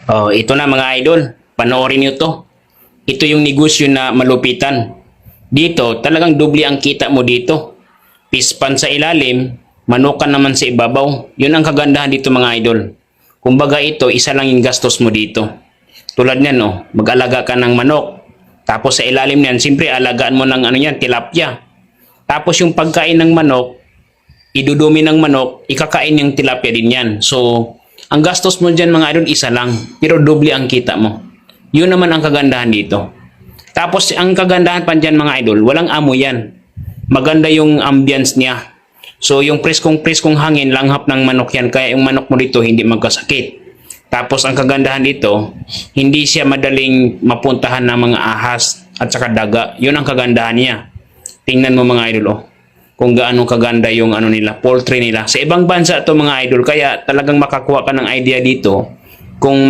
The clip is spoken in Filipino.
Oh, ito na mga idol. Panoorin niyo to. Ito yung negosyo na malupitan. Dito, talagang doble ang kita mo dito. Pispan sa ilalim, manukan naman sa ibabaw. Yun ang kagandahan dito mga idol. Kumbaga ito, isa lang yung gastos mo dito. Tulad niyan, oh, mag-alaga ka ng manok. Tapos sa ilalim niyan, siyempre alagaan mo ng tilapia. Tapos yung pagkain ng manok, idudumi ng manok, ikakain yung tilapia din yan. So, ang gastos mo dyan mga idol, isa lang. Pero doble ang kita mo. Yun naman ang kagandahan dito. Tapos ang kagandahan pa dyan mga idol, walang amoy yan. Maganda yung ambience niya. So yung preskong hangin, langhap ng manok yan. Kaya yung manok mo dito hindi magkasakit. Tapos ang kagandahan dito, hindi siya madaling mapuntahan ng mga ahas at saka daga. Yun ang kagandahan niya. Tingnan mo mga idol, oh, kung gaano kaganda yung poultry nila. Sa ibang bansa to mga idol, kaya talagang makakuha ka ng idea dito kung